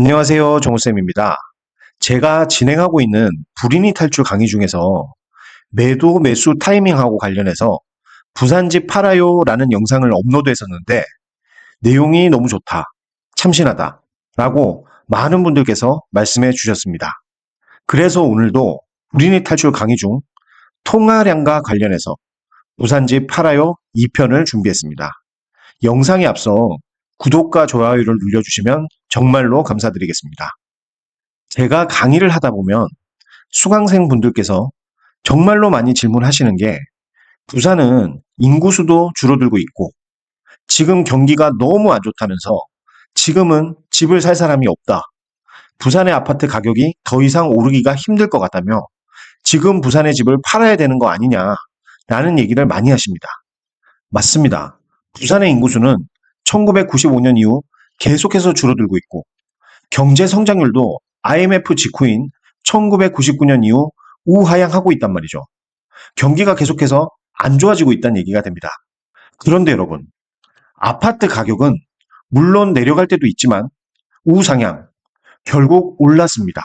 안녕하세요. 정우쌤입니다. 제가 진행하고 있는 불인이 탈출 강의 중에서 매도 매수 타이밍하고 관련해서 부산집 팔아요 라는 영상을 업로드했었는데 내용이 너무 좋다, 참신하다 라고 많은 분들께서 말씀해 주셨습니다. 그래서 오늘도 불인이 탈출 강의 중 통화량과 관련해서 부산집 팔아요 2편을 준비했습니다. 영상에 앞서 구독과 좋아요를 눌러주시면 정말로 감사드리겠습니다. 제가 강의를 하다 보면 수강생 분들께서 정말로 많이 질문하시는 게 부산은 인구수도 줄어들고 있고 지금 경기가 너무 안 좋다면서 지금은 집을 살 사람이 없다. 부산의 아파트 가격이 더 이상 오르기가 힘들 것 같다며 지금 부산의 집을 팔아야 되는 거 아니냐라는 얘기를 많이 하십니다. 맞습니다. 부산의 인구수는 1995년 이후 계속해서 줄어들고 있고 경제 성장률도 IMF 직후인 1999년 이후 우하향하고 있단 말이죠. 경기가 계속해서 안 좋아지고 있다는 얘기가 됩니다. 그런데 여러분, 아파트 가격은 물론 내려갈 때도 있지만 우상향, 결국 올랐습니다.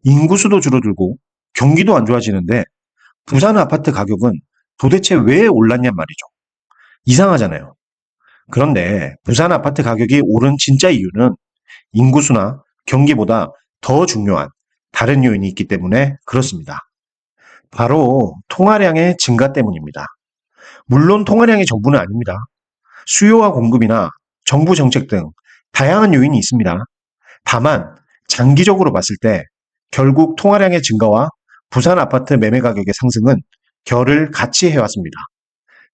인구수도 줄어들고 경기도 안 좋아지는데 부산 아파트 가격은 도대체 왜 올랐냔 말이죠. 이상하잖아요. 그런데 부산 아파트 가격이 오른 진짜 이유는 인구수나 경기보다 더 중요한 다른 요인이 있기 때문에 그렇습니다. 바로 통화량의 증가 때문입니다. 물론 통화량이 전부는 아닙니다. 수요와 공급이나 정부 정책 등 다양한 요인이 있습니다. 다만 장기적으로 봤을 때 결국 통화량의 증가와 부산 아파트 매매 가격의 상승은 결을 같이 해왔습니다.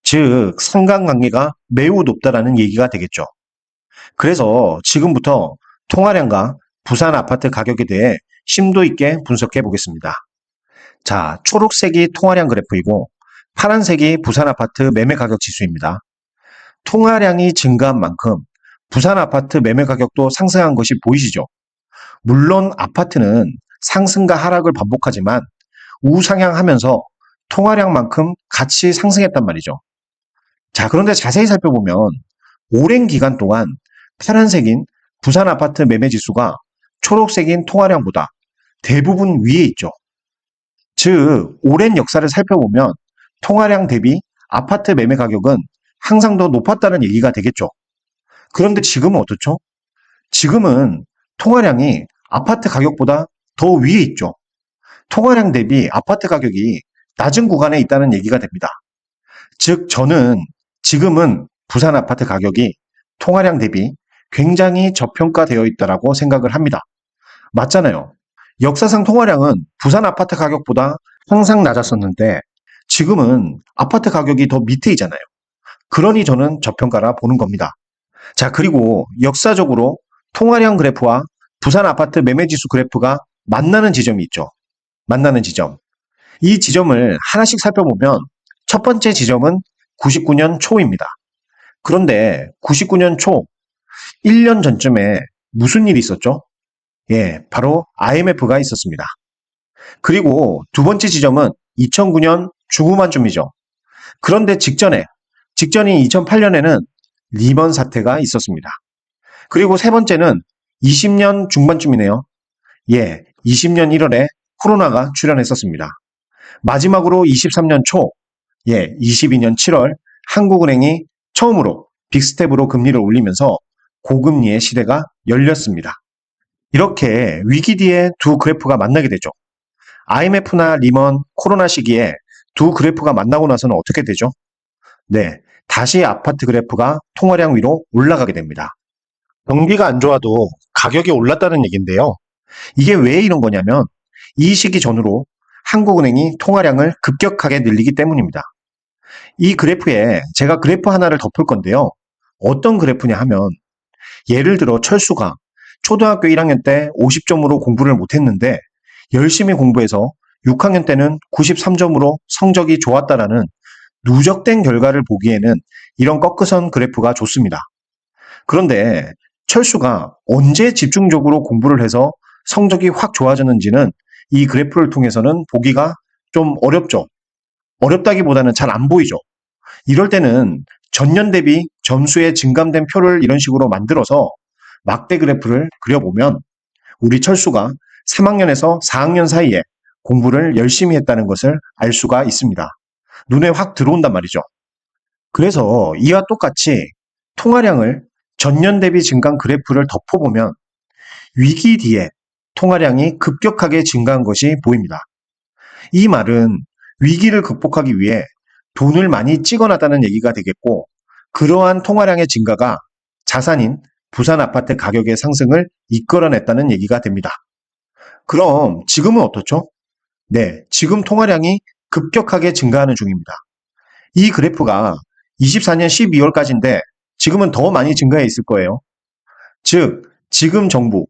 즉 상관관계가 매우 높다라는 얘기가 되겠죠. 그래서 지금부터 통화량과 부산 아파트 가격에 대해 심도 있게 분석해 보겠습니다. 자, 초록색이 통화량 그래프이고 파란색이 부산 아파트 매매 가격 지수입니다. 통화량이 증가한 만큼 부산 아파트 매매 가격도 상승한 것이 보이시죠? 물론 아파트는 상승과 하락을 반복하지만 우상향하면서 통화량만큼 같이 상승했단 말이죠. 자, 그런데 자세히 살펴보면 오랜 기간 동안 파란색인 부산 아파트 매매 지수가 초록색인 통화량보다 대부분 위에 있죠. 즉, 오랜 역사를 살펴보면 통화량 대비 아파트 매매 가격은 항상 더 높았다는 얘기가 되겠죠. 그런데 지금은 어떻죠? 지금은 통화량이 아파트 가격보다 더 위에 있죠. 통화량 대비 아파트 가격이 낮은 구간에 있다는 얘기가 됩니다. 즉, 저는 지금은 부산 아파트 가격이 통화량 대비 굉장히 저평가되어 있다고 생각을 합니다. 맞잖아요. 역사상 통화량은 부산 아파트 가격보다 항상 낮았었는데 지금은 아파트 가격이 더 밑에 있잖아요. 그러니 저는 저평가라 보는 겁니다. 자, 그리고 역사적으로 통화량 그래프와 부산 아파트 매매지수 그래프가 만나는 지점이 있죠. 만나는 지점. 이 지점을 하나씩 살펴보면 첫 번째 지점은 99년 초입니다. 그런데 99년 초 1년 전쯤에 무슨 일이 있었죠? 예, 바로 IMF가 있었습니다. 그리고 두 번째 지점은 2009년 중후반쯤이죠. 그런데 직전인 2008년에는 리먼 사태가 있었습니다. 그리고 세 번째는 20년 중반쯤이네요. 예, 20년 1월에 코로나가 출현했었습니다. 마지막으로 23년 초, 22년 7월 한국은행이 처음으로 빅스텝으로 금리를 올리면서 고금리의 시대가 열렸습니다. 이렇게 위기 뒤에 두 그래프가 만나게 되죠. IMF나 리먼, 코로나 시기에 두 그래프가 만나고 나서는 어떻게 되죠? 네, 다시 아파트 그래프가 통화량 위로 올라가게 됩니다. 경기가 안 좋아도 가격이 올랐다는 얘기인데요. 이게 왜 이런 거냐면 이 시기 전후로 한국은행이 통화량을 급격하게 늘리기 때문입니다. 이 그래프에 제가 그래프 하나를 덮을 건데요. 어떤 그래프냐 하면 예를 들어 철수가 초등학교 1학년 때 50점으로 공부를 못했는데 열심히 공부해서 6학년 때는 93점으로 성적이 좋았다라는 누적된 결과를 보기에는 이런 꺾어선 그래프가 좋습니다. 그런데 철수가 언제 집중적으로 공부를 해서 성적이 확 좋아졌는지는 이 그래프를 통해서는 보기가 좀 어렵죠. 어렵다기보다는 잘 안 보이죠. 이럴 때는 전년 대비 점수에 증감된 표를 이런 식으로 만들어서 막대 그래프를 그려보면 우리 철수가 3학년에서 4학년 사이에 공부를 열심히 했다는 것을 알 수가 있습니다. 눈에 확 들어온단 말이죠. 그래서 이와 똑같이 통화량을 전년 대비 증가한 그래프를 덮어보면 위기 뒤에 통화량이 급격하게 증가한 것이 보입니다. 이 말은 위기를 극복하기 위해 돈을 많이 찍어놨다는 얘기가 되겠고, 그러한 통화량의 증가가 자산인 부산 아파트 가격의 상승을 이끌어냈다는 얘기가 됩니다. 그럼 지금은 어떻죠? 네, 지금 통화량이 급격하게 증가하는 중입니다. 이 그래프가 24년 12월까지인데 지금은 더 많이 증가해 있을 거예요. 즉, 지금 정부,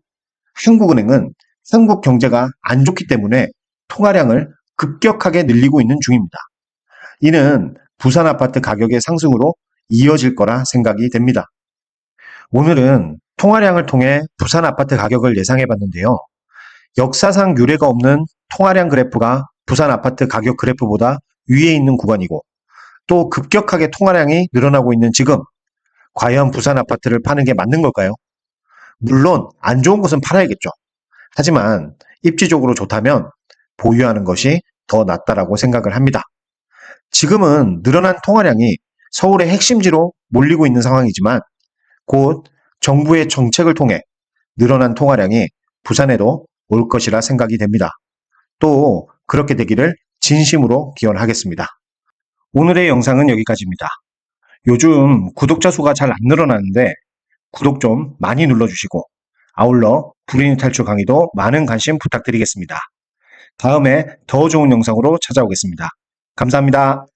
한국은행은 한국 경제가 안 좋기 때문에 통화량을 급격하게 늘리고 있는 중입니다. 이는 부산 아파트 가격의 상승으로 이어질 거라 생각이 됩니다. 오늘은 통화량을 통해 부산 아파트 가격을 예상해 봤는데요. 역사상 유례가 없는 통화량 그래프가 부산 아파트 가격 그래프보다 위에 있는 구간이고, 또 급격하게 통화량이 늘어나고 있는 지금, 과연 부산 아파트를 파는 게 맞는 걸까요? 물론 안 좋은 것은 팔아야겠죠. 하지만 입지적으로 좋다면 보유하는 것이 더 낫다라고 생각을 합니다. 지금은 늘어난 통화량이 서울의 핵심지로 몰리고 있는 상황이지만 곧 정부의 정책을 통해 늘어난 통화량이 부산에도 올 것이라 생각이 됩니다. 또 그렇게 되기를 진심으로 기원하겠습니다. 오늘의 영상은 여기까지입니다. 요즘 구독자 수가 잘 안 늘어나는데 구독 좀 많이 눌러주시고, 아울러 불이익 탈출 강의도 많은 관심 부탁드리겠습니다. 다음에 더 좋은 영상으로 찾아오겠습니다. 감사합니다.